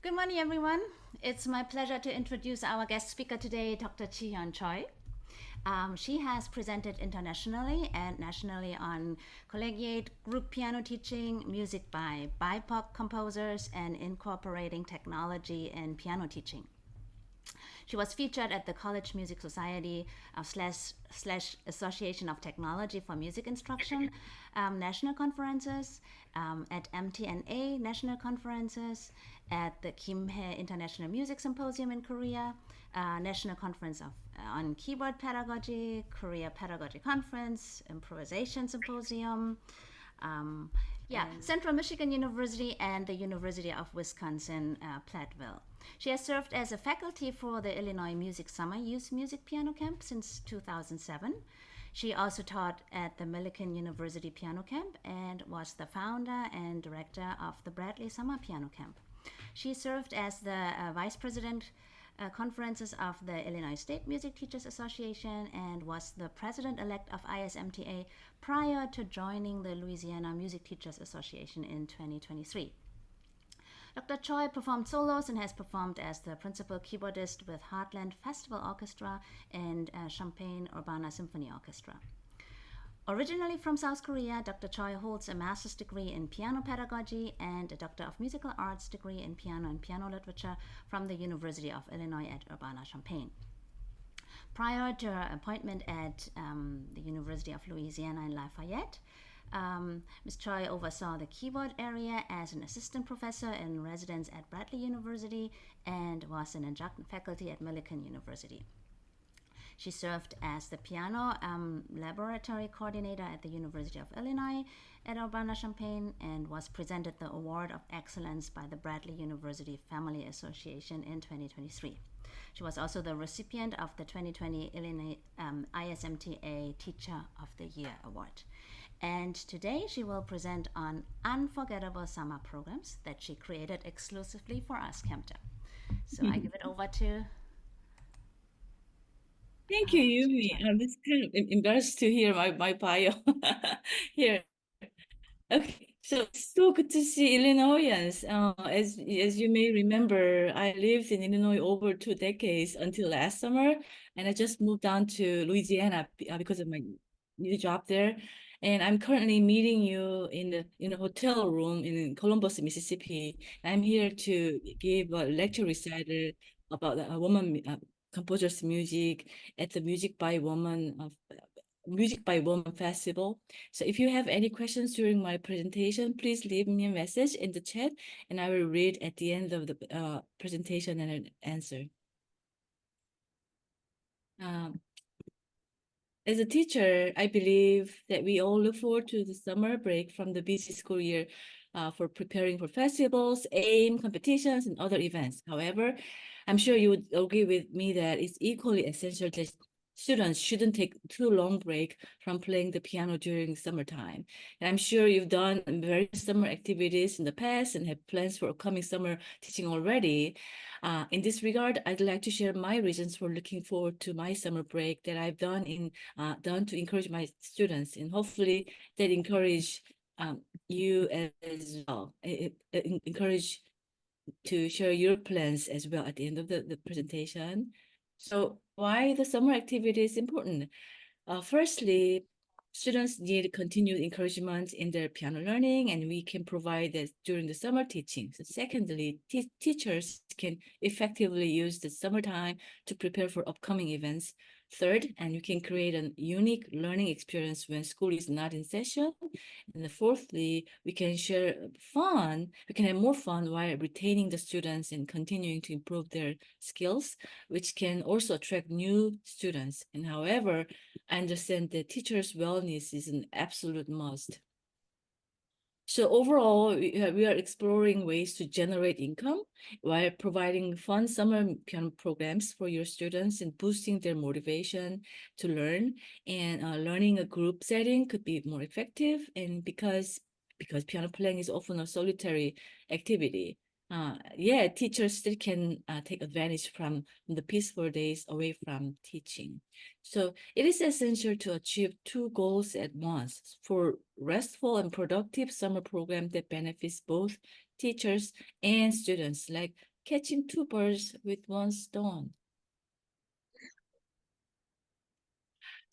Good morning, everyone. It's my pleasure to introduce our guest speaker today, Dr. Chee Hyeon Choi. She has presented internationally and nationally on collegiate group piano teaching, music by BIPOC composers, and incorporating technology in piano teaching. She was featured at the College Music Society slash Association of Technology for Music Instruction national conferences, at MTNA national conferences, at the Kim Hae International Music Symposium in Korea, National Conference on Keyboard Pedagogy, Korea Pedagogy Conference, Improvisation Symposium, um, Central Michigan University and the University of Wisconsin Platteville. She has served as a faculty for the Illinois Music Summer Youth Music Piano Camp since 2007. She also taught at the Millikan University Piano Camp and was the founder and director of the Bradley Summer Piano Camp. She served as the vice president conferences of the Illinois State Music Teachers Association and was the president-elect of ISMTA prior to joining the Louisiana Music Teachers Association in 2023. Dr. Choi performed solos and has performed as the principal keyboardist with Heartland Festival Orchestra and Champaign Urbana Symphony Orchestra. Originally from South Korea, Dr. Choi holds a master's degree in piano pedagogy and a Doctor of Musical Arts degree in piano and piano literature from the University of Illinois at Urbana-Champaign. Prior to her appointment at the University of Louisiana in Lafayette, Ms. Choi oversaw the keyboard area as an assistant professor in residence at Bradley University and was an adjunct faculty at Millikan University. She served as the piano laboratory coordinator at the University of Illinois at Urbana-Champaign and was presented the Award of Excellence by the Bradley University Family Association in 2023. She was also the recipient of the 2020 Illinois ISMTA Teacher of the Year Award. And today she will present on unforgettable summer programs that she created exclusively for us, CAMTA. So I give it over to Thank you, Chee Yumi. Choi. I'm just kind of embarrassed to hear my bio here. Okay, so it's so good to see Illinoisans. As you may remember, I lived in Illinois over 2 decades until last summer, and I just moved down to Louisiana because of my new job there. And I'm currently meeting you in a hotel room in Columbus, Mississippi. I'm here to give a lecture recital about a woman composer's music at the Music by Woman Festival. So if you have any questions during my presentation, please leave me a message in the chat and I will read at the end of the presentation and answer. Um, as a teacher, I believe that we all look forward to the summer break from the busy school year for preparing for festivals, AIM, competitions, and other events. However, I'm sure you would agree with me that it's equally essential that students shouldn't take too long break from playing the piano during summertime. And I'm sure you've done various summer activities in the past and have plans for upcoming summer teaching already. In this regard, I'd like to share my reasons for looking forward to my summer break that I've done to encourage my students, and hopefully that encourage you as well. Encourage to share your plans as well at the end of the presentation. So why the summer activity is important? Firstly, students need continued encouragement in their piano learning, and we can provide that during the summer teaching. So secondly, teachers can effectively use the summertime to prepare for upcoming events. Third, and you can create a unique learning experience when school is not in session. And fourthly, we can share fun. We can have more fun while retaining the students and continuing to improve their skills, which can also attract new students. And however, I understand that teachers' wellness is an absolute must. So overall, we are exploring ways to generate income while providing fun summer piano programs for your students and boosting their motivation to learn. And learning a group setting could be more effective. And because piano playing is often a solitary activity, yeah, teachers still can take advantage from the peaceful days away from teaching. So it is essential to achieve two goals at once for restful and productive summer program that benefits both teachers and students, like catching two birds with one stone.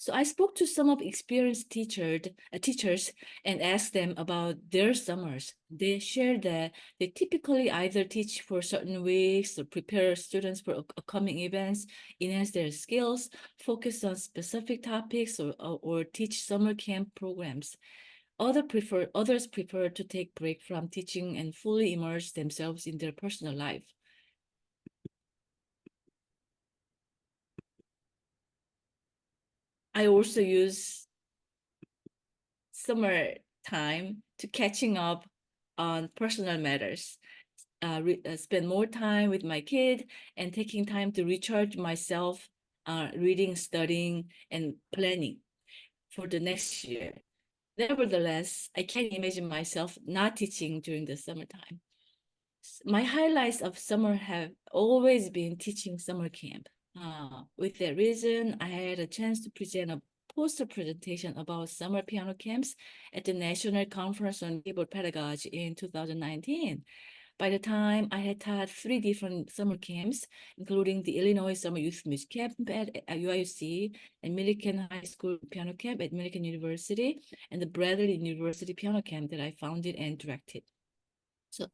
So I spoke to some of experienced teachers and asked them about their summers. They shared that they typically either teach for certain weeks or prepare students for upcoming events, enhance their skills, focus on specific topics, or teach summer camp programs. Others prefer to take break from teaching and fully immerse themselves in their personal life. I also use summer time to catching up on personal matters. Spend more time with my kid and taking time to recharge myself, reading, studying, and planning for the next year. Nevertheless, I can't imagine myself not teaching during the summertime. My highlights of summer have always been teaching summer camp. With that reason, I had a chance to present a poster presentation about summer piano camps at the National Conference on Keyboard Pedagogy in 2019. By the time I had taught three different summer camps, including the Illinois Summer Youth Music Camp at UIUC, and Millikan High School Piano Camp at Millikan University, and the Bradley University Piano Camp that I founded and directed. So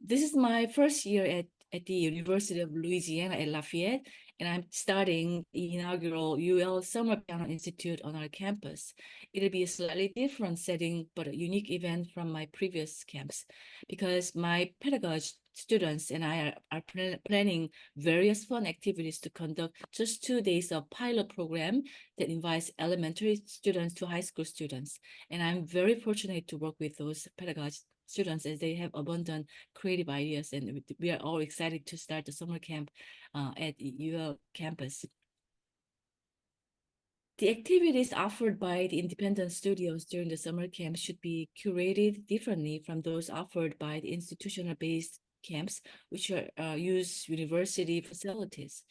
this is my first year at the University of Louisiana at Lafayette, and I'm starting the inaugural UL Summer Piano Institute on our campus. It'll be a slightly different setting, but a unique event from my previous camps because my pedagogy students and I are planning various fun activities to conduct just 2 days of pilot program that invites elementary students to high school students. And I'm very fortunate to work with those pedagogy students as they have abundant creative ideas, and we are all excited to start the summer camp at UL campus. The activities offered by the independent studios during the summer camp should be curated differently from those offered by the institutional-based camps, which use university facilities.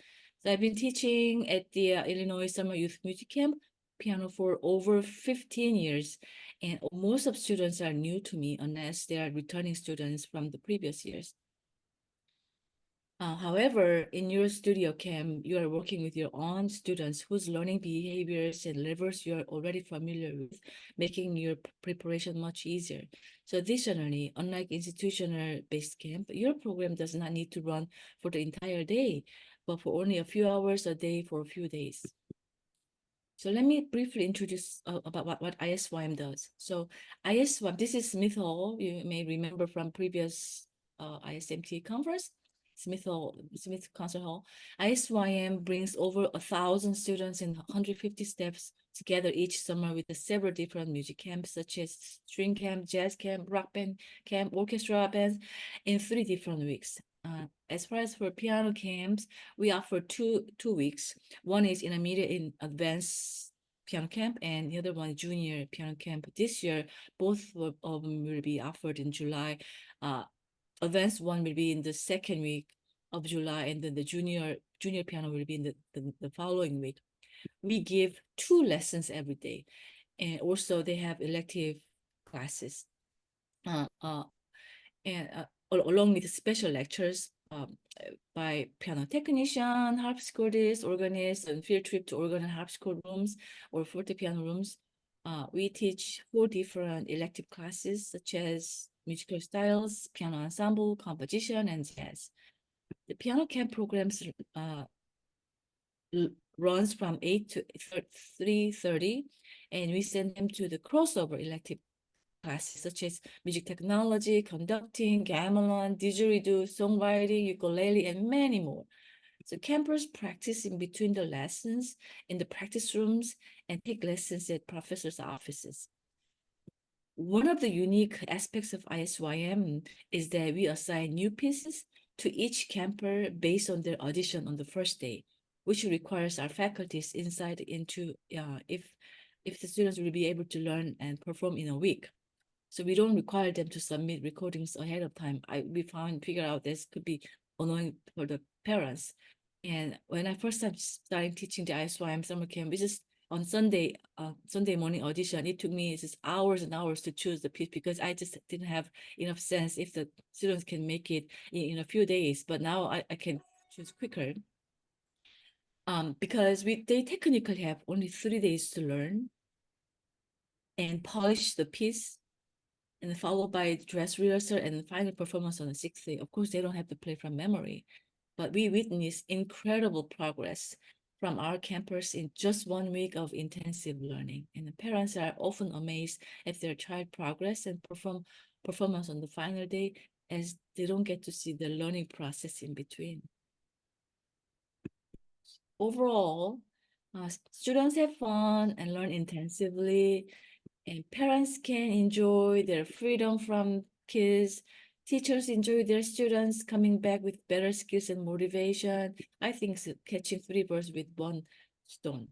So I've been teaching at the Illinois Summer Youth Music Camp piano for over 15 years, and most of students are new to me unless they are returning students from the previous years. However, in your studio camp, you are working with your own students whose learning behaviors and levels you are already familiar with, making your preparation much easier. So additionally, unlike institutional-based camp, your program does not need to run for the entire day, but for only a few hours a day for a few days. So let me briefly introduce about what ISYM does. So ISYM, this is Smith Hall. You may remember from previous ISMT conference, Smith Concert Hall. ISYM brings over 1,000 students and 150 staffs together each summer with several different music camps, such as string camp, jazz camp, rock band camp, orchestra bands, in 3 different weeks. As far as for piano camps, we offer two weeks. One is intermediate in advanced piano camp, and the other one junior piano camp. This year, both of them will be offered in July. Advanced one will be in the second week of July, and then the junior piano will be in the following week. We give 2 lessons every day, and also they have elective classes. And along with special lectures by piano technician, harpsichordist, organist, and field trip to organ and harpsichord rooms or fortepiano rooms. We teach 4 different elective classes, such as musical styles, piano ensemble, composition, and jazz. The piano camp programs runs from 8 to 3:30, and we send them to the crossover elective classes such as music technology, conducting, gamelan, didgeridoo, songwriting, ukulele, and many more. So campers practice in between the lessons in the practice rooms and take lessons at professors' offices. One of the unique aspects of ISYM is that we assign new pieces to each camper based on their audition on the first day, which requires our faculty's insight into if the students will be able to learn and perform in a week. So we don't require them to submit recordings ahead of time. We figured out this could be annoying for the parents. And when I first started teaching the ISYM summer camp, we just on Sunday morning audition, it took me just hours and hours to choose the piece because I just didn't have enough sense if the students can make it in a few days. But now I can choose quicker. Because they technically have only 3 days to learn and polish the piece, and followed by dress rehearsal and final performance on the 6th day. Of course, they don't have to play from memory, but we witnessed incredible progress from our campers in just 1 week of intensive learning. And the parents are often amazed at their child progress and performance on the final day, as they don't get to see the learning process in between. Overall, students have fun and learn intensively, and parents can enjoy their freedom from kids. Teachers enjoy their students coming back with better skills and motivation. I think catching 3 birds with one stone.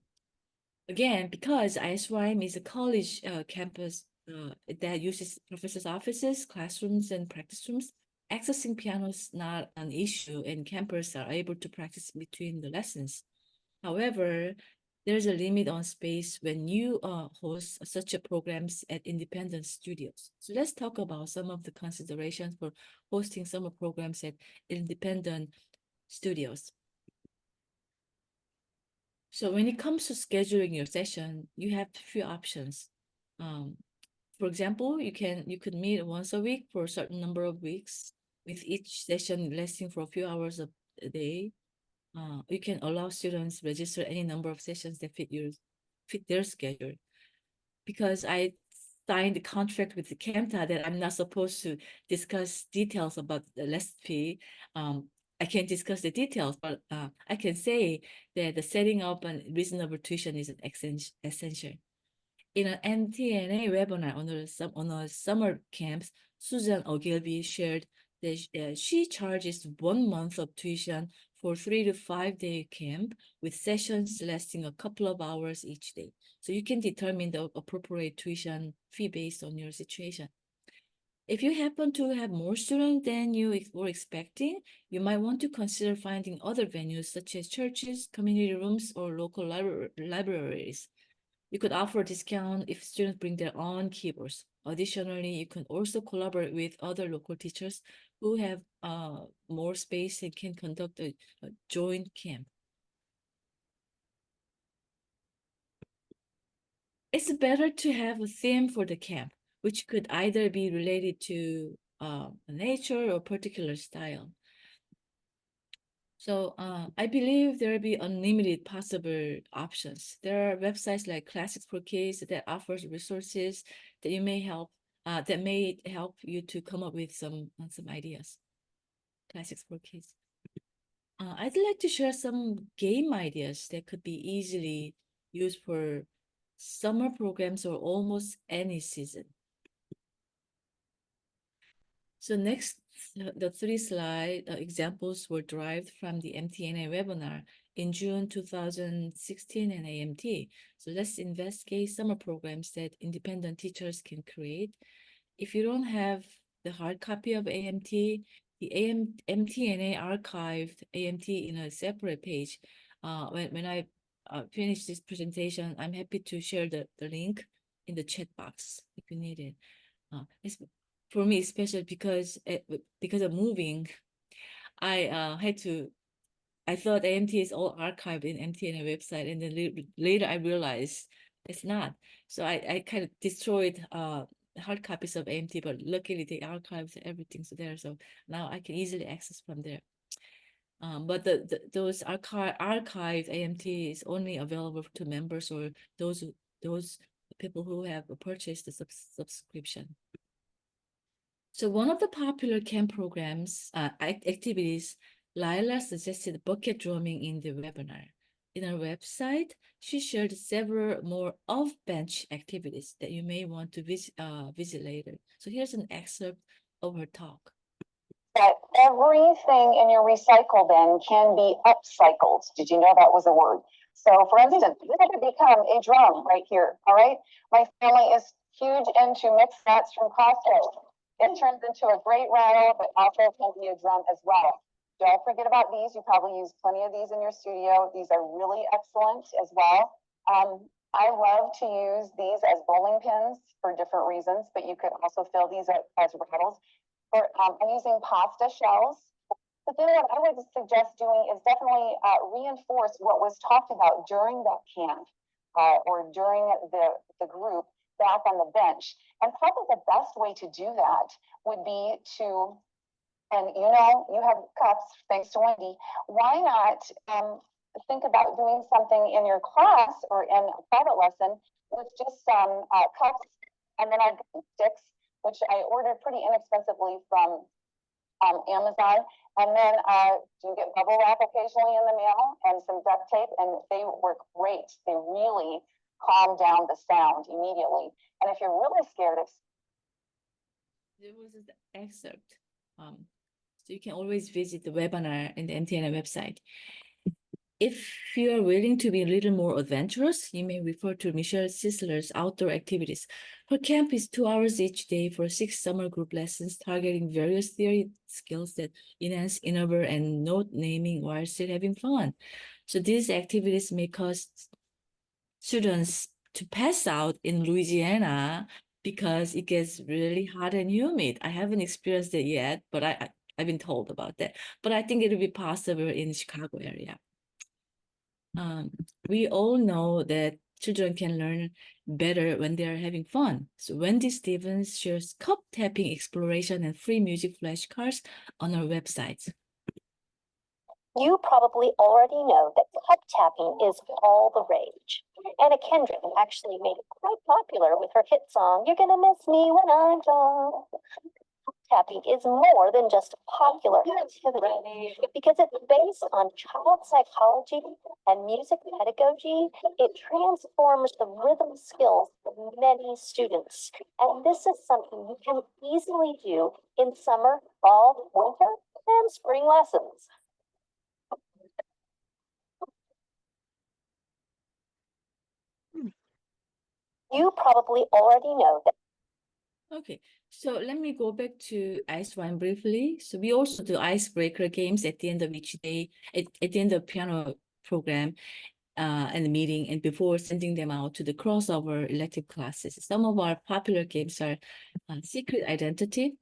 Again, because ISYM is a college campus that uses professors' offices, classrooms, and practice rooms, accessing piano is not an issue, and campers are able to practice between the lessons. However, there's a limit on space when you host such a programs at independent studios. So let's talk about some of the considerations for hosting summer programs at independent studios. So when it comes to scheduling your session, you have a few options. For example, you could meet once a week for a certain number of weeks, with each session lasting for a few hours a day. You can allow students register any number of sessions that fit their schedule. Because I signed a contract with the CAMTA that I'm not supposed to discuss details about the lesson fee. I can't discuss the details, but I can say that the setting up and reasonable tuition is an essential. In an MTNA webinar on a summer camps, Susan Ogilvy shared that she charges 1 month of tuition for 3 to 5 day camp with sessions lasting a couple of hours each day. So you can determine the appropriate tuition fee based on your situation. If you happen to have more students than you were expecting, you might want to consider finding other venues such as churches, community rooms, or local libraries. You could offer a discount if students bring their own keyboards. Additionally, you can also collaborate with other local teachers who have more space and can conduct a joint camp. It's better to have a theme for the camp, which could either be related to nature or particular style. So I believe there will be unlimited possible options. There are websites like Classics for Kids that offers resources that may help you to come up with some ideas. Classics for Kids. I'd like to share some game ideas that could be easily used for summer programs or almost any season. So next, the 3 slide examples were derived from the MTNA webinar in June 2016 and AMT. So let's investigate summer programs that independent teachers can create. If you don't have the hard copy of AMT, the MTNA archived AMT in a separate page. When I finish this presentation, I'm happy to share the link in the chat box if you need it. It's for me especially because of moving, I thought AMT is all archived in MTNA website, and then later I realized it's not. So I kind of destroyed hard copies of AMT, but luckily they archived everything there, so now I can easily access from there. But those archived AMT is only available to members or those people who have purchased the subscription. So one of the popular camp programs, activities, Lila suggested bucket drumming in the webinar. In her website, she shared several more off-bench activities that you may want to visit later. So here's an excerpt of her talk. That everything in your recycle bin can be upcycled. Did you know that was a word? So for instance, this could become a drum right here, all right? My family is huge into mixed nuts from Costco. It turns into a great rattle, but also can be a drum as well. Don't forget about these. You probably use plenty of these in your studio. These are really excellent as well. I love to use these as bowling pins for different reasons, but you could also fill these as rattles. I'm using pasta shells. But then what I would suggest doing is definitely reinforce what was talked about during that camp or during the group back on the bench. And probably the best way to do that would be to, and you know, you have cups, thanks to Wendy, why not think about doing something in your class or in a private lesson with just some cups, and then I've got sticks, which I ordered pretty inexpensively from Amazon. And then you get bubble wrap occasionally in the mail and some duct tape, and they work great. They really calm down the sound immediately. And if you're really scared of, there was an excerpt. So you can always visit the webinar in the MTNA website. If you are willing to be a little more adventurous, you may refer to Michelle Sisler's outdoor activities. Her camp is 2 hours each day for 6 summer group lessons, targeting various theory skills that enhance innover and note naming while still having fun. So these activities may cause students to pass out in Louisiana because it gets really hot and humid. I haven't experienced it yet, but I've been told about that. But I think it'll be possible in the Chicago area. We all know that children can learn better when they are having fun. So Wendy Stevens shares cup tapping exploration and free music flashcards on our website. You probably already know that cup tapping is all the rage. Anna Kendrick actually made it quite popular with her hit song, "You're Gonna Miss Me When I'm Gone." Cup tapping is more than just a popular activity because it's based on child psychology and music pedagogy. It transforms the rhythm skills of many students. And this is something you can easily do in summer, fall, winter, and spring lessons. You probably already know that. Okay, so let me go back to Ice Wine briefly. So we also do icebreaker games at the end of each day, at the end of piano program and the meeting, and before sending them out to the crossover elective classes. Some of our popular games are Secret Identity.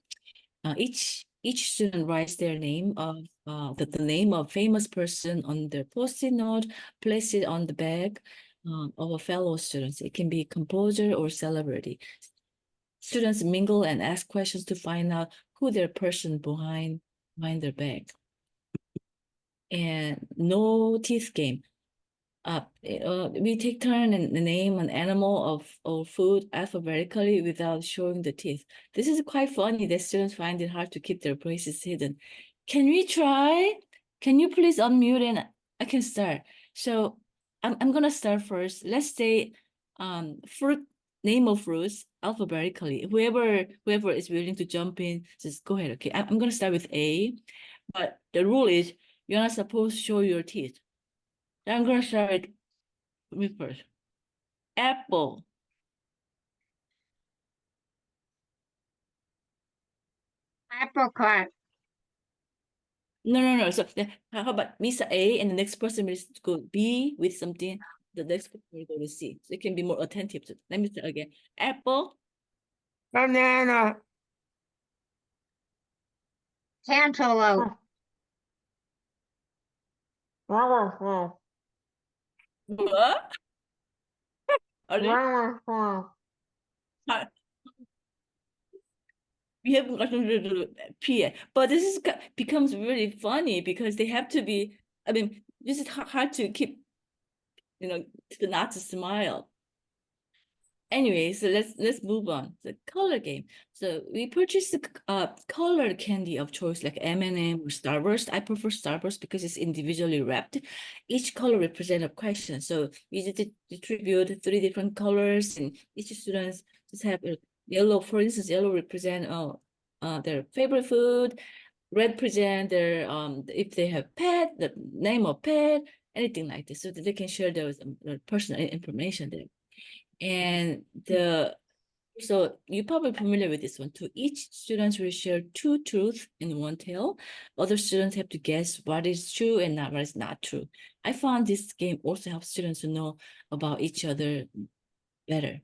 Each student writes their name of the name of famous person on their post-it note, place it on the bag of a fellow student. It can be composer or celebrity. Students mingle and ask questions to find out who their person behind their bag. And no teeth game. We take turn and name an animal or food alphabetically without showing the teeth. This is quite funny that students find it hard to keep their voices hidden. Can we try? Can you please unmute and I can start. So I'm gonna start first. Let's say fruit, name of fruits alphabetically. Whoever is willing to jump in, just go ahead. Okay, I'm gonna start with A, but the rule is you're not supposed to show your teeth. I'm gonna start with first. Apple. Apricot. No. So how about Miss A and the next person will go B with something. The next person will go to C. So it can be more attentive. So let me start again. Apple. Banana. Cantaloupe. Waterfall. What? Are they? Waterfall. We haven't gotten to the P yet. But this is becomes really funny because they have to be. I mean, this is hard to keep, not to smile. Anyway, so let's move on. The color game. So we purchased the color candy of choice like M&M or Starburst. I prefer Starburst because it's individually wrapped. Each color represents a question. So we distribute 3 different colors, and each student just have yellow. For instance, yellow represent their favorite food. Red represent their if they have pet, the name of pet, anything like this, so that they can share those personal information there. And the So you're probably familiar with this one too. Each student will share two truths and one tale. Other students have to guess what is true and what is not true. I found this game also helps students to know about each other better.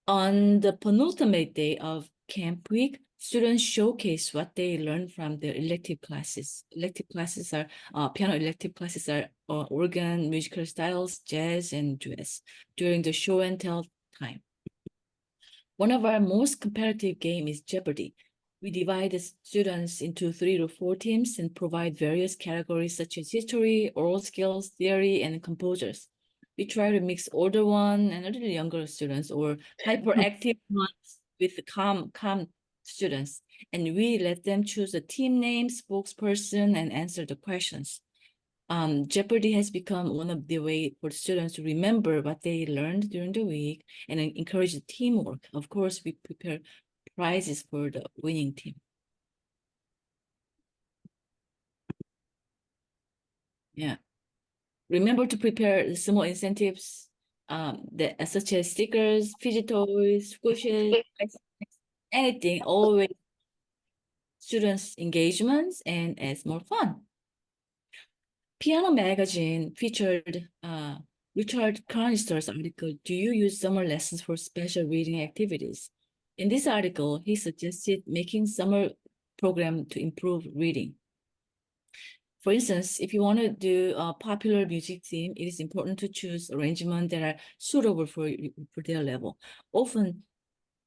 On the penultimate day of camp week, students showcase what they learned from their elective classes. Piano elective classes are organ, musical styles, jazz, and duets during the show and tell time. One of our most competitive game is Jeopardy! We divide the students into 3 to 4 teams and provide various categories such as history, oral skills, theory, and composers. We try to mix older one and a little younger students or hyperactive ones with the calm students. And we let them choose a team name, spokesperson, and answer the questions. Jeopardy has become one of the way for students to remember what they learned during the week and encourage the teamwork. Of course, we prepare prizes for the winning team. Yeah. Remember to prepare the small incentives such as stickers, fidget toys, squishes, anything, always students' engagements and adds more fun. Piano Magazine featured Richard Carnister's article, Do You Use Summer Lessons for Special Reading Activities? In this article, he suggested making summer program to improve reading. For instance, if you want to do a popular music theme, it is important to choose arrangements that are suitable for their level. Often,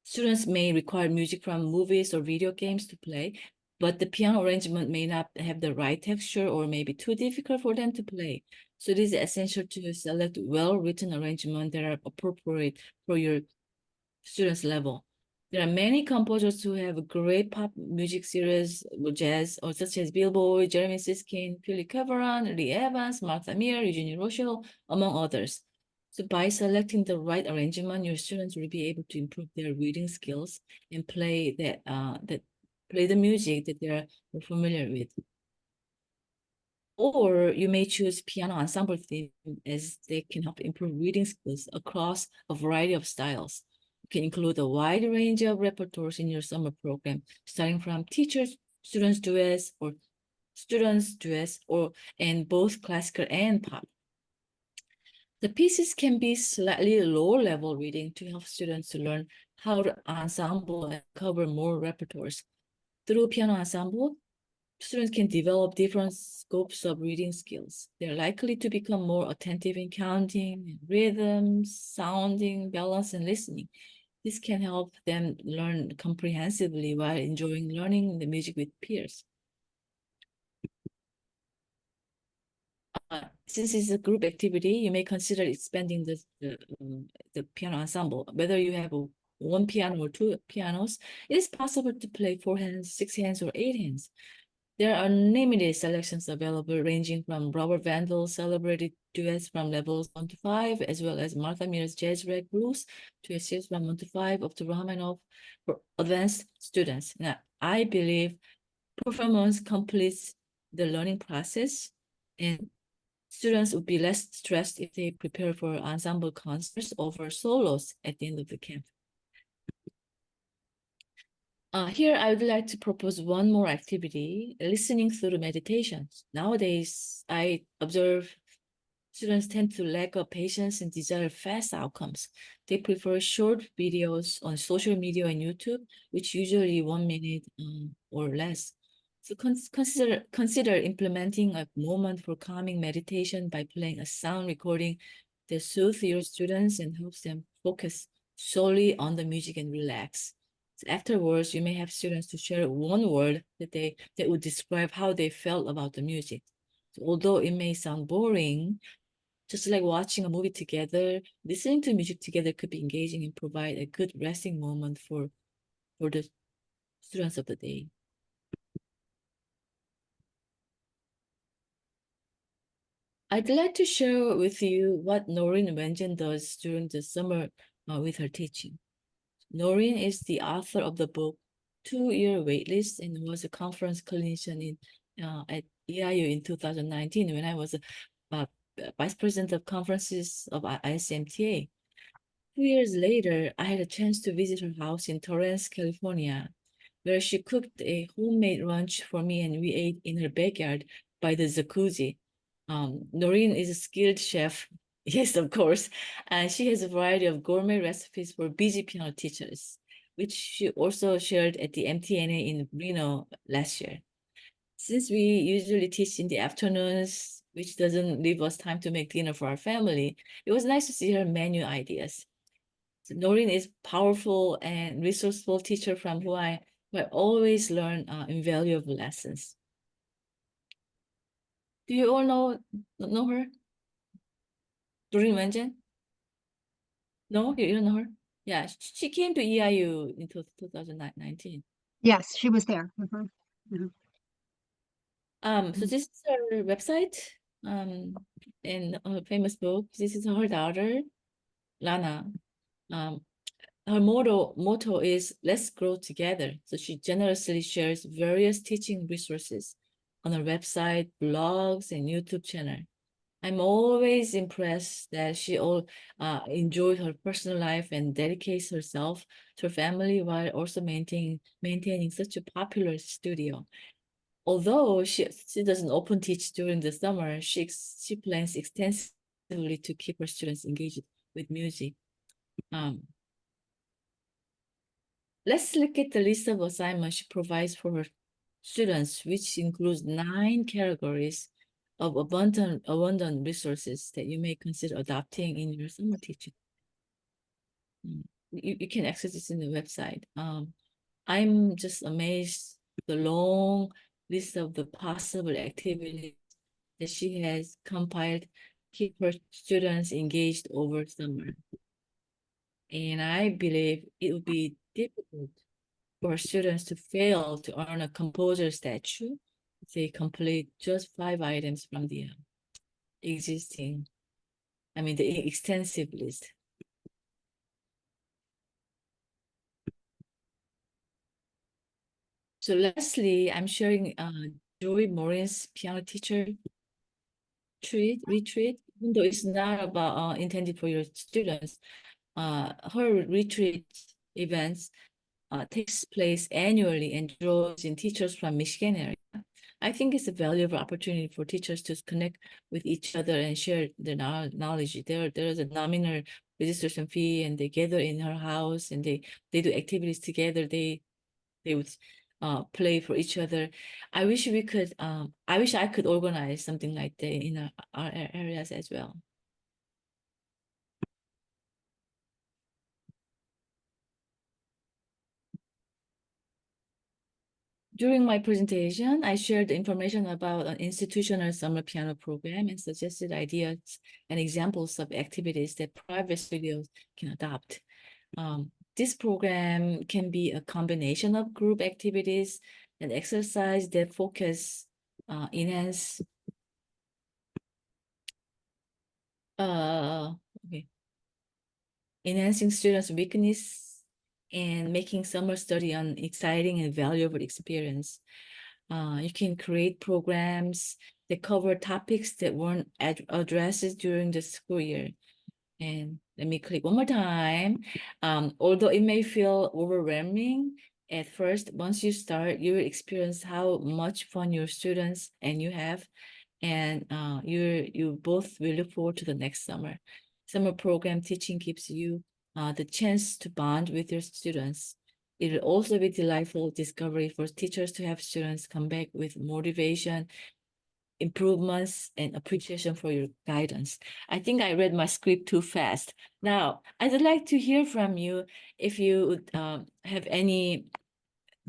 students may require music from movies or video games to play, but the piano arrangement may not have the right texture or may be too difficult for them to play. So it is essential to select well-written arrangements that are appropriate for your students' level. There are many composers who have a great pop music series, jazz, or such as Billboy, Jeremy Siskin, Philip Cameron, Lee Evans, Martha Mir, Eugenie Rochelle, among others. So by selecting the right arrangement, your students will be able to improve their reading skills and play the music that they're familiar with. Or you may choose piano ensemble theme as they can help improve reading skills across a variety of styles. You can include a wide range of repertoires in your summer program, starting from teachers, students duets, and both classical and pop. The pieces can be slightly lower level reading to help students to learn how to ensemble and cover more repertoires. Through piano ensemble, students can develop different scopes of reading skills. They're likely to become more attentive in counting, rhythm, sounding, balance, and listening. This can help them learn comprehensively while enjoying learning the music with peers. Since it's a group activity, you may consider expanding the piano ensemble. Whether you have one piano or two pianos, it is possible to play 4 hands, 6 hands, or 8 hands. There are unlimited selections available, ranging from Robert Vandel's celebrated duets from levels 1 to 5, as well as Martha Miller's jazz rag blues duets from 1 to 5, up to Rachmaninoff for advanced students. Now, I believe performance completes the learning process, and students would be less stressed if they prepare for ensemble concerts over solos at the end of the camp. Here, I would like to propose one more activity, listening through meditations. Nowadays, I observe students tend to lack of patience and desire fast outcomes. They prefer short videos on social media and YouTube, which usually 1 minute or less. So consider implementing a moment for calming meditation by playing a sound recording that soothes your students and helps them focus solely on the music and relax. So afterwards, you may have students to share one word that would describe how they felt about the music. So although it may sound boring, just like watching a movie together, listening to music together could be engaging and provide a good resting moment for the students of the day. I'd like to share with you what Noreen Wenjen does during the summer with her teaching. Noreen is the author of the book 2-Year Waitlist and was a conference clinician at EIU in 2019 when I was a vice president of conferences of ICMTA. 2 years later, I had a chance to visit her house in Torrance, California, where she cooked a homemade lunch for me and we ate in her backyard by the jacuzzi. Noreen is a skilled chef, yes, of course, and she has a variety of gourmet recipes for busy piano teachers, which she also shared at the MTNA in Reno last year. Since we usually teach in the afternoons, which doesn't leave us time to make dinner for our family, it was nice to see her menu ideas. So Noreen is powerful and resourceful teacher from who I always learn invaluable lessons. Do you all know her? Doreen Wenjen? No, you don't know her? Yeah, she came to EIU in 2019. Yes, she was there. So this is her website, and her famous book. This is her daughter, Lana. Her motto is "Let's grow together." So she generously shares various teaching resources on her website, blogs, and YouTube channel. I'm always impressed that she enjoys her personal life and dedicates herself to her family while also maintaining such a popular studio. Although she doesn't open teach during the summer, she plans extensively to keep her students engaged with music. Let's look at the list of assignments she provides for her students, which includes 9 categories of abundant resources that you may consider adopting in your summer teaching. You can access this in the website. I'm just amazed the long list of the possible activities that she has compiled to keep her students engaged over summer. And I believe it would be difficult for students to fail to earn a composer statue if they complete just 5 items from the the extensive list. So lastly, I'm sharing Joy Morin's piano teacher retreat, even though it's not about intended for your students. Her retreat events takes place annually and draws in teachers from Michigan area. I think it's a valuable opportunity for teachers to connect with each other and share their knowledge. There's a nominal registration fee, and they gather in her house and they do activities together. They would play for each other. I wish I could organize something like that in our areas as well. During my presentation, I shared information about an institutional summer piano program and suggested ideas and examples of activities that private studios can adopt. This program can be a combination of group activities and exercise that focus, enhancing students' weakness and making summer study an exciting and valuable experience. You can create programs that cover topics that weren't addressed during the school year. And let me click one more time. Although it may feel overwhelming at first, once you start, you will experience how much fun your students and you have, and you both will look forward to the next summer. Summer program teaching gives you the chance to bond with your students. It will also be delightful discovery for teachers to have students come back with motivation, improvements, and appreciation for your guidance. I think I read my script too fast. Now, I'd like to hear from you if you would have any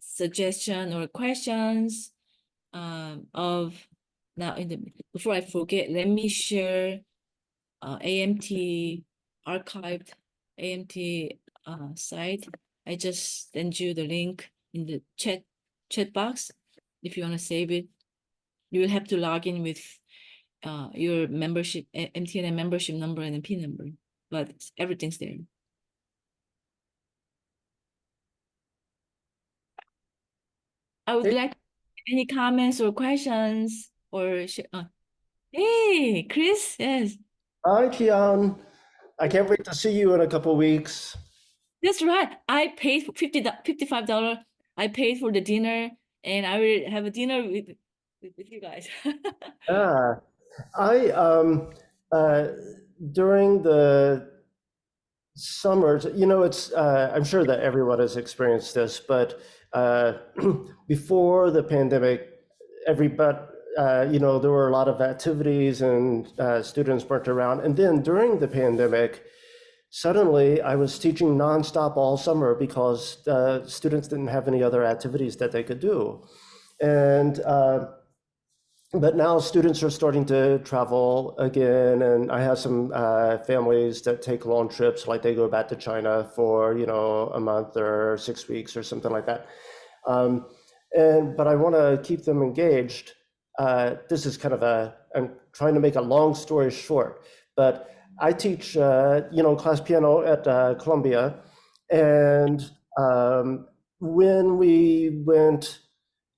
suggestion or questions before I forget, let me share AMT archived AMT site. I just send you the link in the chat box. If you want to save it, you will have to log in with your membership, MTNA membership number and a PIN number, but everything's there. I would like any comments or questions or hey, Chris, yes. Hi, Chee Hyeon. I can't wait to see you in a couple weeks. That's right. I paid for $55. I paid for the dinner, and I will have a dinner with you guys. Ah, I during the summers, it's I'm sure that everyone has experienced this, but before the pandemic, everybody, there were a lot of activities and students weren't around. And then during the pandemic, suddenly I was teaching nonstop all summer because students didn't have any other activities that they could do. And but now students are starting to travel again, and I have some families that take long trips, like they go back to China for a month or 6 weeks or something like that. But I want to keep them engaged. This is kind of I'm trying to make a long story short, but I teach class piano at Columbia, and when we went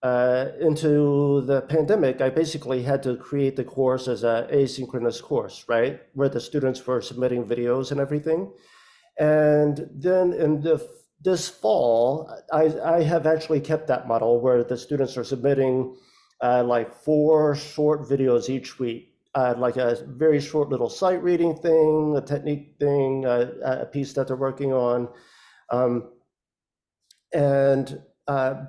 into the pandemic, I basically had to create the course as an asynchronous course, right? Where the students were submitting videos and everything. And then in this fall, I have actually kept that model where the students are submitting like 4 short videos each week, like a very short little sight reading thing, a technique thing, a piece that they're working on.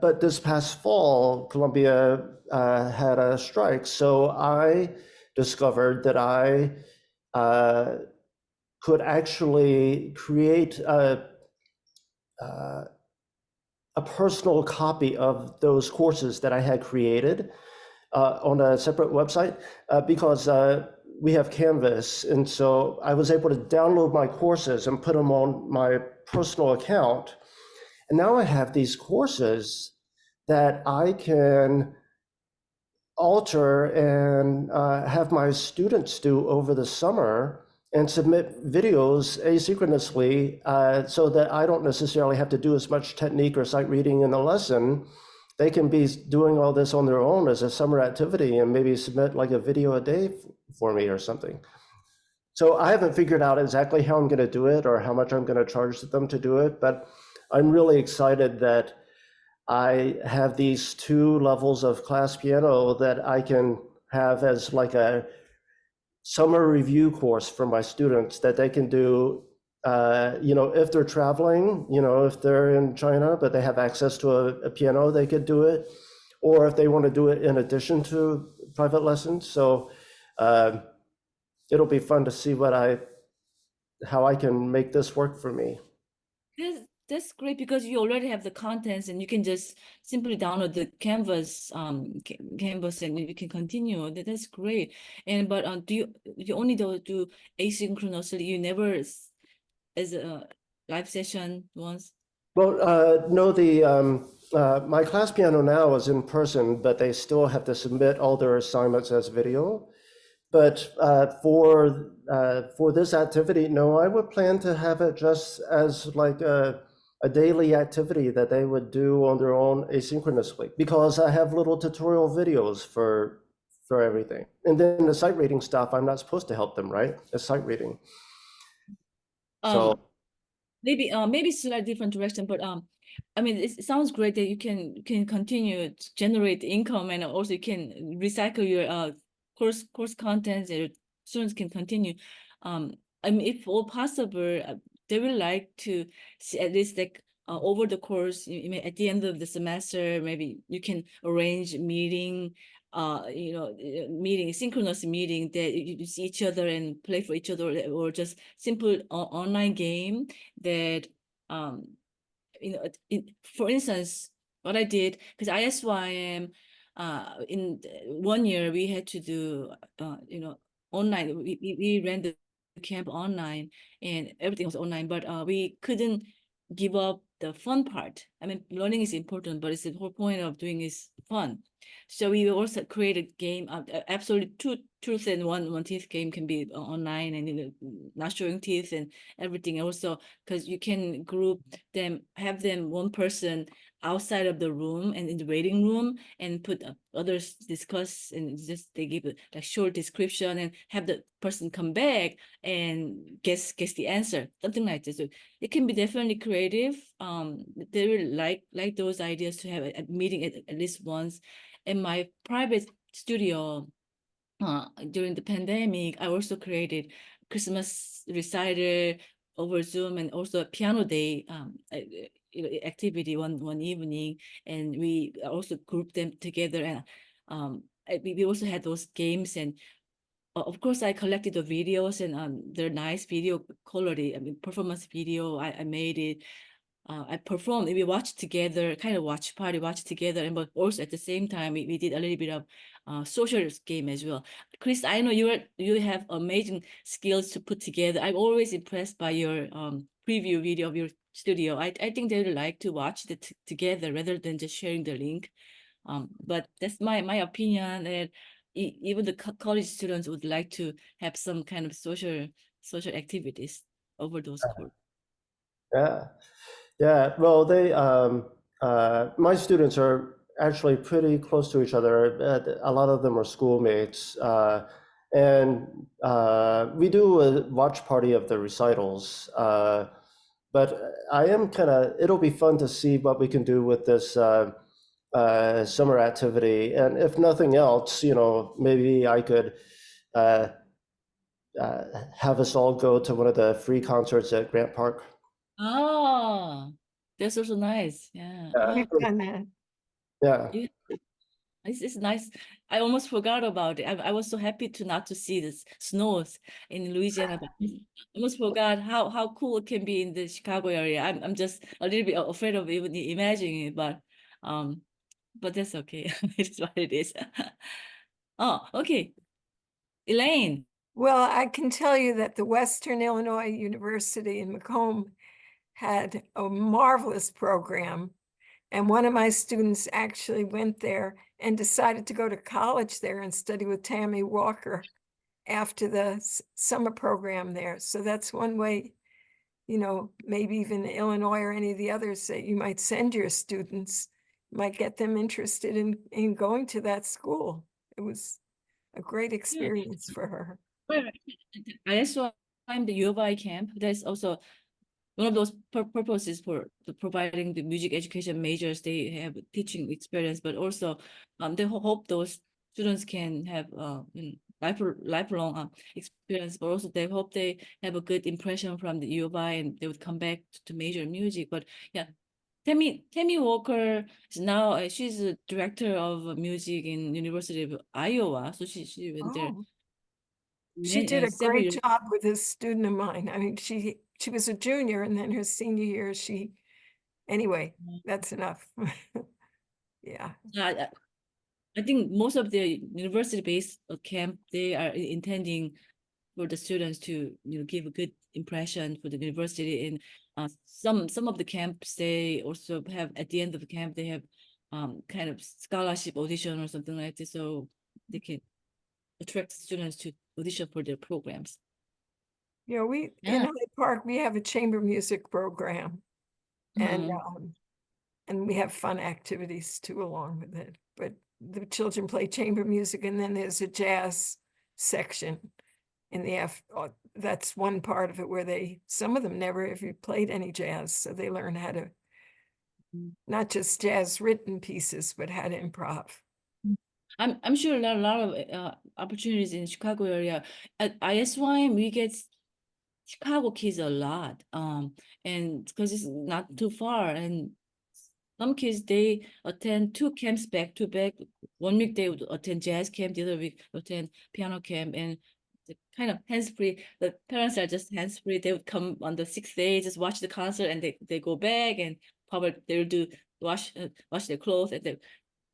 But this past fall, Columbia had a strike, so I discovered that I could actually create a personal copy of those courses that I had created on a separate website because we have Canvas, and so I was able to download my courses and put them on my personal account. And now I have these courses that I can alter and have my students do over the summer and submit videos asynchronously so that I don't necessarily have to do as much technique or sight reading in the lesson. They can be doing all this on their own as a summer activity and maybe submit like a video a day for me or something. So I haven't figured out exactly how I'm going to do it or how much I'm going to charge them to do it, but I'm really excited that I have these 2 levels of class piano that I can have as like a summer review course for my students that they can do, if they're traveling, if they're in China, but they have access to a piano, they could do it. Or if they want to do it in addition to private lessons. So it'll be fun to see how I can make this work for me. That's great because you already have the contents and you can just simply download the Canvas and you can continue. That's great. And but do you only do asynchronously? You never as a live session once? Well, no, my class piano now is in person, but they still have to submit all their assignments as video. But for this activity, no, I would plan to have it just as like a daily activity that they would do on their own asynchronously, because I have little tutorial videos for everything. And then the sight reading stuff, I'm not supposed to help them, right? The sight reading. So maybe slightly different direction, but I mean, it sounds great that you can continue to generate income, and also you can recycle your course contents and your students can continue. I mean, if all possible, they would like to see at least like over the course, at the end of the semester, maybe you can arrange meeting, synchronous meeting that you see each other and play for each other, or just simple online game that for instance, what I did, because ISYM, in 1 year we had to do online. We ran the camp online and everything was online, but we couldn't give up the fun part. I mean, learning is important, but it's the whole point of doing is fun. So we also created game, absolutely truth and one teeth game can be online, and not showing teeth and everything. Also, because you can group them, have them one person outside of the room and in the waiting room, and put others discuss, and just they give a like short description, and have the person come back and guess the answer, something like this. So it can be definitely creative. They really like those ideas to have a meeting at least once. In my private studio, during the pandemic, I also created Christmas recital over Zoom, and also a piano day activity one evening, and we also grouped them together, and we also had those games. And of course, I collected the videos, and they're nice video quality. I mean, performance video. I made it. I performed, and we watched together, kind of watch together, and but also at the same time we did a little bit of social game as well. Chris, I know you have amazing skills to put together. I'm always impressed by your preview video of your studio. I think they would like to watch it together rather than just sharing the link. But that's my opinion, and even the college students would like to have some kind of social activities over those courses. Yeah. Yeah, well, my students are actually pretty close to each other. A lot of them are schoolmates, and we do a watch party of the recitals. But I am it'll be fun to see what we can do with this summer activity. And if nothing else, maybe I could have us all go to one of the free concerts at Grant Park. Oh, that's also nice. Yeah. We've done that. Yeah. Yeah. It's nice. I almost forgot about it. I was so happy not to see the snows in Louisiana, but I almost forgot how cool it can be in the Chicago area. I'm just a little bit afraid of even imagining it, but that's okay. It's what it is. Oh, okay. Elaine. Well, I can tell you that the Western Illinois University in Macomb had a marvelous program. And one of my students actually went there and decided to go to college there and study with Tammy Walker after the summer program there. So that's one way, maybe even Illinois or any of the others that you might send your students, might get them interested in going to that school. It was a great experience for her. I saw the U of I camp. There's also one of those purposes for providing the music education majors. They have teaching experience, but also they hope those students can have lifelong experience, but also they hope they have a good impression from the U of I, and they would come back to major music. But yeah, Tammy Walker is now she's a director of music in University of Iowa, so she went there. Oh. She did a great job with this student of mine. I mean, she was a junior, and then her senior year, anyway, that's enough. Yeah. I think most of the university-based camp, they are intending for the students to give a good impression for the university. And some of the camps, they also have at the end of the camp, they have kind of scholarship audition or something like this, so they can attract students to audition for their programs. Yeah, in Hyde Park, we have a chamber music program, and we have fun activities too along with it. But the children play chamber music, and then there's a jazz section in the that's one part of it where some of them never ever played any jazz, so they learn how to not just jazz written pieces, but how to improv. I'm sure there are a lot of opportunities in Chicago area. At ISYM, we get Chicago kids a lot, and because it's not too far, and some kids, they attend 2 camps back to back. 1 week they would attend jazz camp, the other week attend piano camp, and the kind of hands-free. The parents are just hands-free. They would come on the 6th day, just watch the concert, and they go back, and probably they will do wash their clothes, and they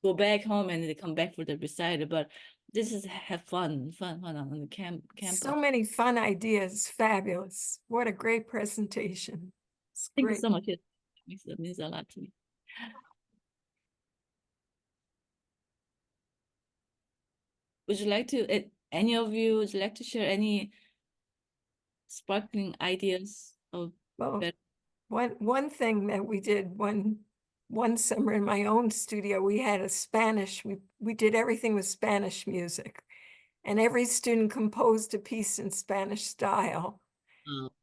go back home, and they come back for the recital. But this is have fun on the campus. So many fun ideas, fabulous! What a great presentation. Thank you so much. It means a lot to me. Would you like to any of you would like to share any sparkling ideas of Well, better? one thing that we did one summer in my own studio, we had a Spanish, we did everything with Spanish music. And every student composed a piece in Spanish style.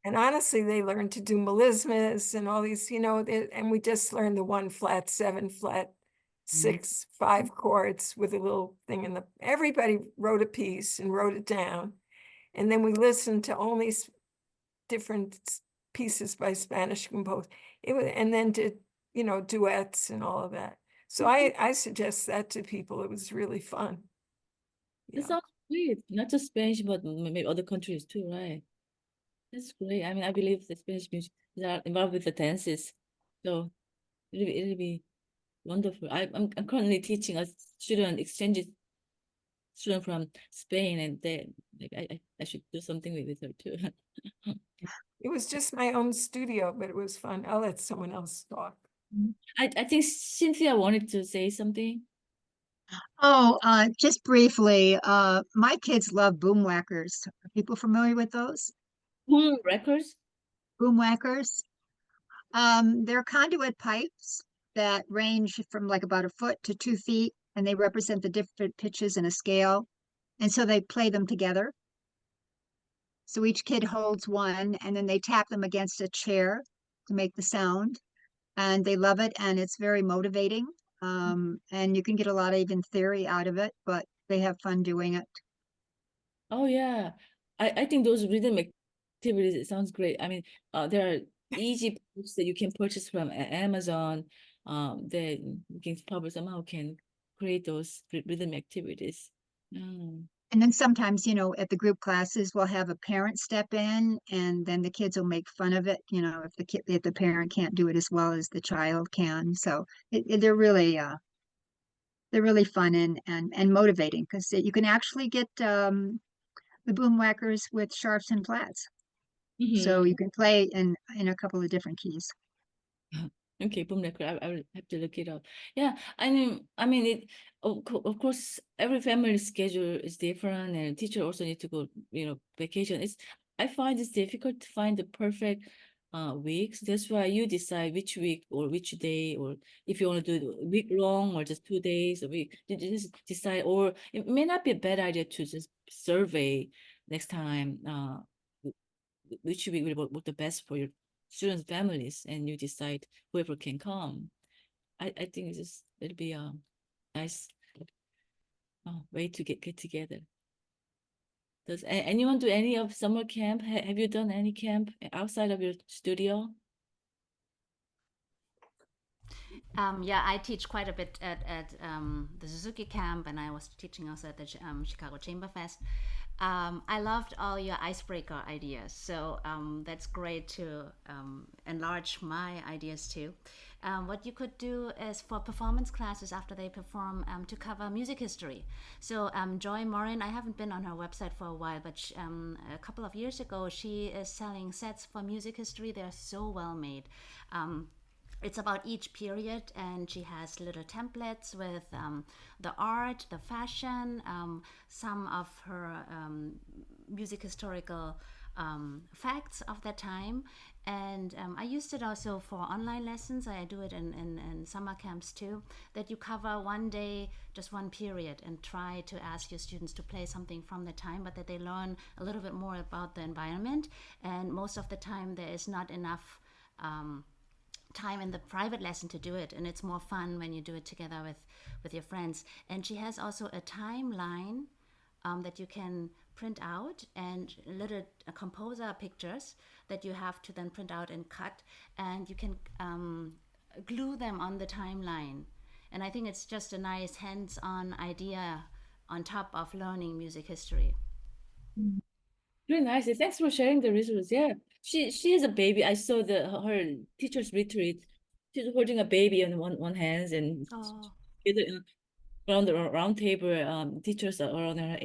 And honestly, they learned to do melismas and all these, and we just learned the 1 flat, 7 flat, 6, 5 chords with a little thing in everybody wrote a piece and wrote it down. And then we listened to only different pieces by Spanish composers. And then did, duets and all of that. So I suggest that to people. It was really fun. That sounds great. Not just Spanish, but maybe other countries too, right? That's great. I mean, I believe the Spanish music are involved with the dances, so it'll be wonderful. I'm currently teaching a exchange student from Spain, and I should do something with her too. It was just my own studio, but it was fun. I'll let someone else talk. I think Cynthia wanted to say something. Oh, just briefly, my kids love boom whackers. Are people familiar with those? Records? Boom whackers. They're conduit pipes that range from like about 1 foot to 2 feet, and they represent the different pitches in a scale. And so they play them together. So each kid holds one, and then they tap them against a chair to make the sound. And they love it, and it's very motivating. And you can get a lot of even theory out of it, but they have fun doing it. Oh yeah, I think those rhythm activities, it sounds great. I mean, there are easy books that you can purchase from Amazon. That you can probably somehow can create those rhythm activities. And then sometimes, at the group classes, we'll have a parent step in, and then the kids will make fun of it, if the parent can't do it as well as the child can. So they're really fun and motivating, because you can actually get the boom whackers with sharps and flats. So you can play in a couple of different keys. Okay, boom record. I will have to look it up. Yeah, I mean it. Of course, every family schedule is different, and teacher also need to go, vacation. I find it's difficult to find the perfect weeks. That's why you decide which week or which day, or if you want to do it week long or just 2 days a week. You just decide, or it may not be a bad idea to just survey next time. Which week will work the best for your students' families, and you decide whoever can come. I think it'll be a nice way to get together. Does anyone do any of summer camp? Have you done any camp outside of your studio? Yeah, I teach quite a bit at the Suzuki camp, and I was teaching also at the Chicago Chamber Fest. I loved all your icebreaker ideas, so that's great to enlarge my ideas too. What you could do is for performance classes after they perform to cover music history. So Joy Morin, I haven't been on her website for a while, but a couple of years ago, she is selling sets for music history. They're so well made. It's about each period, and she has little templates with the art, the fashion, some of her music historical facts of that time. And I used it also for online lessons. I do it in summer camps too, that you cover one day, just one period, and try to ask your students to play something from the time, but that they learn a little bit more about the environment. And most of the time there is not enough time in the private lesson to do it, and it's more fun when you do it together with your friends. And she has also a timeline that you can print out, and little composer pictures that you have to then print out and cut, and you can glue them on the timeline. And I think it's just a nice hands-on idea on top of learning music history. Very nice. Thanks for sharing the resource. Yeah, she has a baby. I saw her teacher's retreat. She's holding a baby on one hand, and around the round table, teachers are around her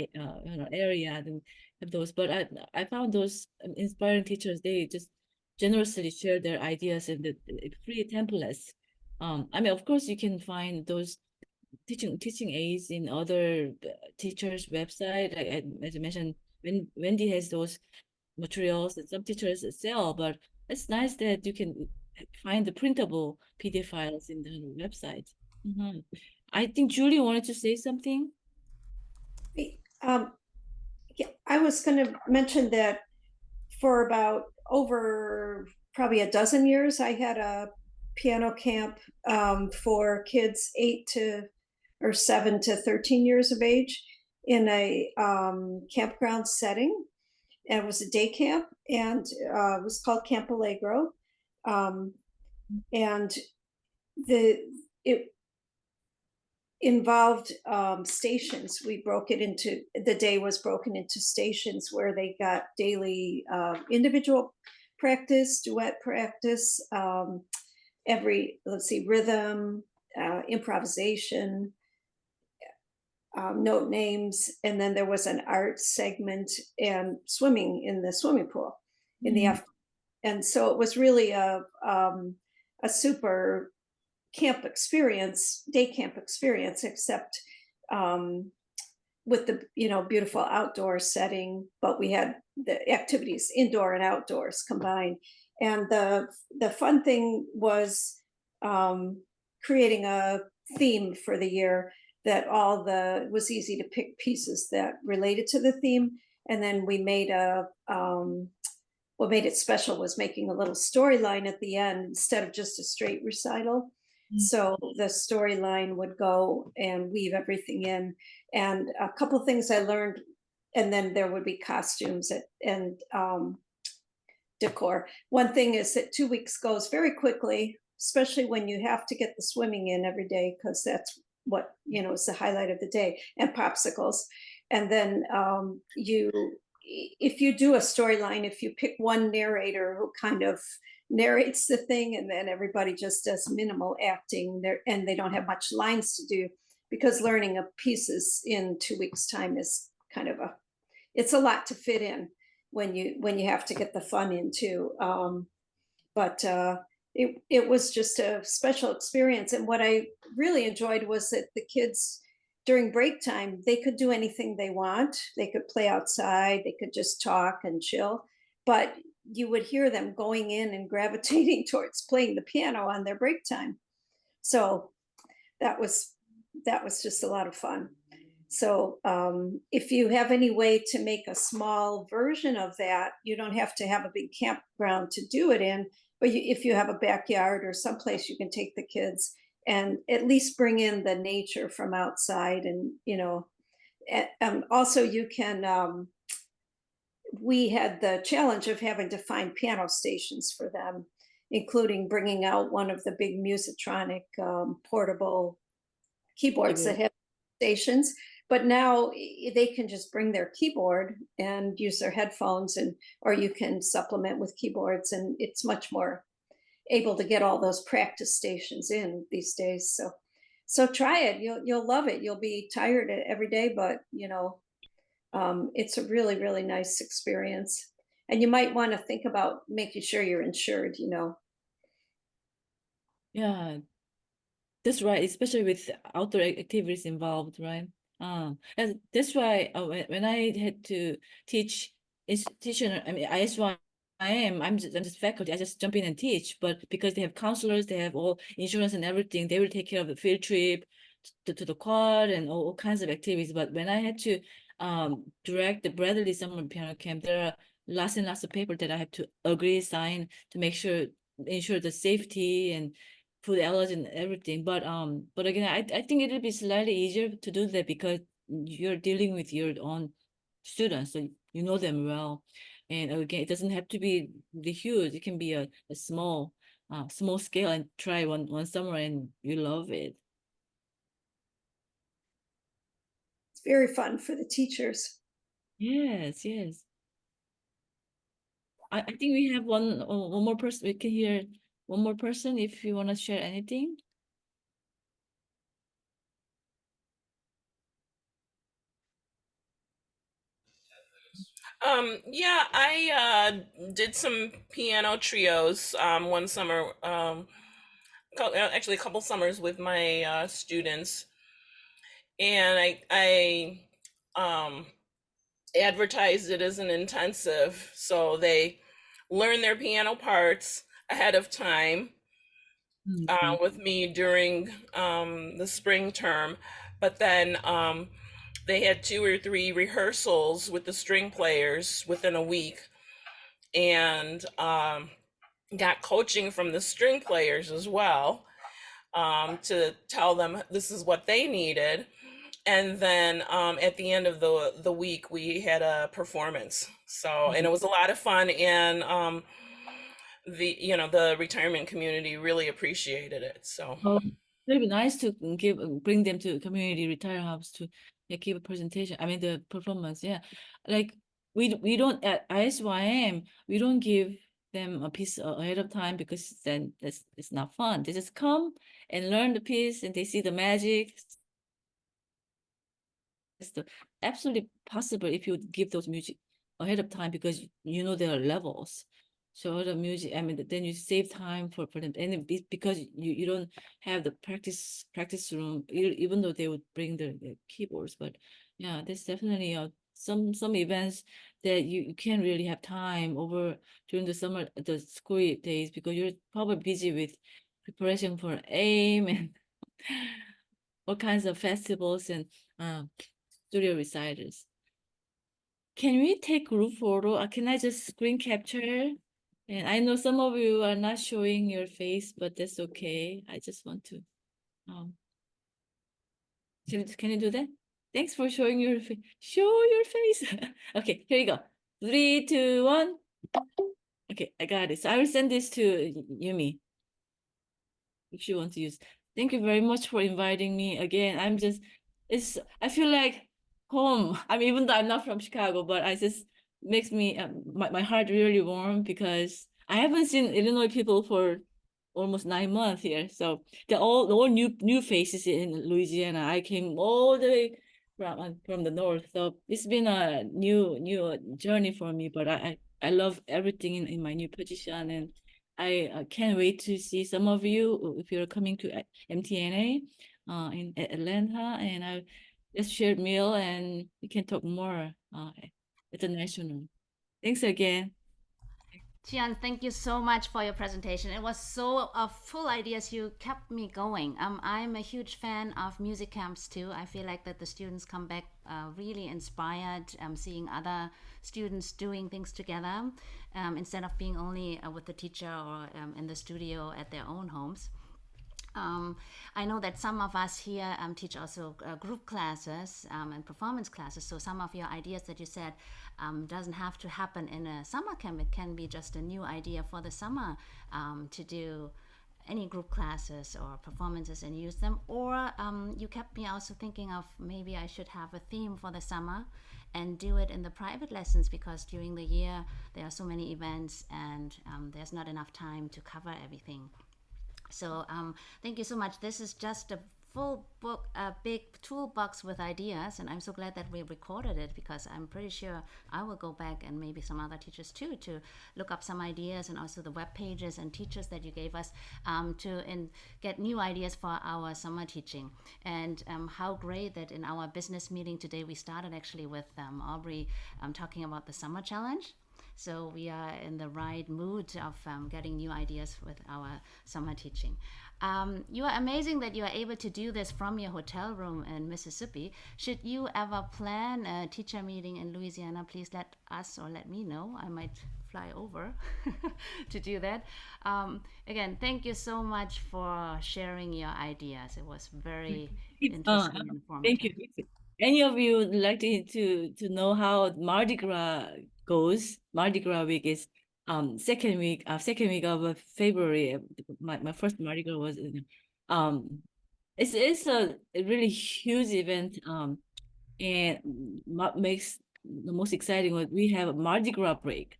area and have those. But I found those inspiring teachers. They just generously share their ideas in the free templates. I mean, of course, you can find those teaching aids in other teachers' website. As I mentioned, when Wendy has those materials that some teachers sell, but it's nice that you can find the printable PDF files in the website. I think Julie wanted to say something. Yeah, I was going to mention that for about over probably a dozen years, I had a piano camp for kids 7 to 13 years of age in a campground setting. And it was a day camp, and it was called Camp Allegro. And it involved stations. The day was broken into stations where they got daily individual practice, duet practice, rhythm, improvisation, note names, and then there was an art segment and swimming in the swimming pool in the afternoon. And so it was really a super camp experience, day camp experience, except with the beautiful outdoor setting, but we had the activities indoor and outdoors combined. And the fun thing was creating a theme for the year that it was easy to pick pieces that related to the theme. And then we made what made it special was making a little storyline at the end instead of just a straight recital. So the storyline would go and weave everything in. And a couple of things I learned, and then there would be costumes and decor. One thing is that 2 weeks goes very quickly, especially when you have to get the swimming in every day, because that's what, is the highlight of the day, and popsicles. And then if you do a storyline, if you pick one narrator who kind of narrates the thing, and then everybody just does minimal acting there, and they don't have much lines to do, because learning of pieces in 2 weeks time is kind of it's a lot to fit in when you have to get the fun in too. But it was just a special experience. And what I really enjoyed was that the kids, during break time, they could do anything they want. They could play outside, they could just talk and chill, but you would hear them going in and gravitating towards playing the piano on their break time. So that was just a lot of fun. So if you have any way to make a small version of that, you don't have to have a big campground to do it in, but if you have a backyard or someplace you can take the kids and at least bring in the nature from outside. And also you can we had the challenge of having to find piano stations for them, including bringing out one of the big Musitronic portable keyboards that have stations. But now they can just bring their keyboard and use their headphones, or you can supplement with keyboards, and it's much more able to get all those practice stations in these days. So try it. You'll love it. You'll be tired every day, but it's a really, really nice experience. And you might want to think about making sure you're insured, Yeah, that's right, especially with outdoor activities involved, right? And that's why when I had to teach institution, I mean, I'm just faculty. I just jump in and teach, but because they have counselors, they have all insurance and everything, they will take care of the field trip to the quad and all kinds of activities. But when I had to direct the Bradley Summer Piano Camp, there are lots and lots of paper that I have to agree, sign to ensure the safety and food allergy and everything. But again, I think it'll be slightly easier to do that because you're dealing with your own students, so you know them well. And again, it doesn't have to be the huge. It can be a small scale, and try one summer and you love it. It's very fun for the teachers. Yes, yes. I think we have one more person. We can hear one more person if you want to share anything. Yeah, I did some piano trios one summer, actually a couple summers with my students. and I advertised it as an intensive, so they learn their piano parts ahead of time with me during the spring term, but then they had 2 or 3 rehearsals with the string players within a week, and got coaching from the string players as well, to tell them this is what they needed. And then at the end of the week, we had a performance. So, and it was a lot of fun, and the retirement community really appreciated it. So. Oh, it'd be nice to bring them to community retire house to give a presentation. I mean the performance. Yeah, like we don't at ISYM we don't give them a piece ahead of time because then it's not fun. They just come and learn the piece and they see the magic. It's absolutely possible if you give those music ahead of time because you know there are levels. So the music, I mean, then you save time for them, and because you don't have the practice room, even though they would bring the keyboards. But yeah, there's definitely some events that you can't really have time over during the summer, the school days, because you're probably busy with preparation for AIM and all kinds of festivals and studio recitals. Can we take group photo? Can I just screen capture? And I know some of you are not showing your face, but that's okay. I just want to. Can you do that? Thanks for showing your face. Show your face. Okay, here you go. 3, 2, 1. Okay, I got it. So I will send this to Yumi if you want to use. Thank you very much for inviting me again. I feel like home. I mean, even though I'm not from Chicago, but I just makes me my heart really warm because I haven't seen Illinois people for almost 9 months here. So they're all new faces in Louisiana. I came all the way from the north, so it's been a new journey for me. But I love everything in my new position, and I can't wait to see some of you if you're coming to MTNA in Atlanta, and I let's share meal and we can talk more at the national. Thanks again. Chee Hyeon, thank you so much for your presentation. It was so full ideas. You kept me going. I'm a huge fan of music camps too. I feel like that the students come back really inspired, seeing other students doing things together instead of being only with the teacher or in the studio at their own homes. I know that some of us here teach also group classes and performance classes. So some of your ideas that you said doesn't have to happen in a summer camp. It can be just a new idea for the summer to do any group classes or performances and use them. Or you kept me also thinking of maybe I should have a theme for the summer and do it in the private lessons, because during the year there are so many events and there's not enough time to cover everything. So thank you so much. This is just a full book, a big toolbox with ideas, and I'm so glad that we recorded it, because I'm pretty sure I will go back, and maybe some other teachers too, to look up some ideas and also the web pages and teachers that you gave us to get new ideas for our summer teaching. And how great that in our business meeting today we started actually with Aubrey talking about the summer challenge. So we are in the right mood of getting new ideas with our summer teaching. You are amazing that you are able to do this from your hotel room in Mississippi. Should you ever plan a teacher meeting in Louisiana, please let us or let me know. I might fly over to do that. Again, thank you so much for sharing your ideas. It was very interesting and informative. Thank you. If any of you would like to know how Mardi Gras goes, Mardi Gras week is second week of February. My first Mardi Gras was it's a really huge event, and what makes the most exciting was we have a Mardi Gras break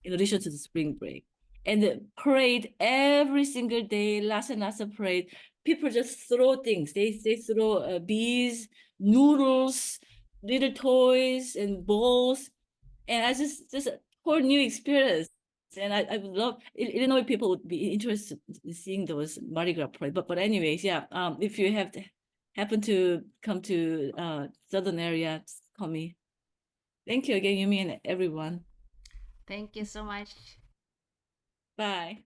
in addition to the spring break, and the parade every single day, lots and lots of parade. People just throw things. They throw bees, noodles, little toys, and balls, and I just a whole new experience. And I would love Illinois people would be interested in seeing those Mardi Gras parade. But anyways, yeah. If you have happen to come to southern area, just call me. Thank you again, Yumi, and everyone. Thank you so much. Bye.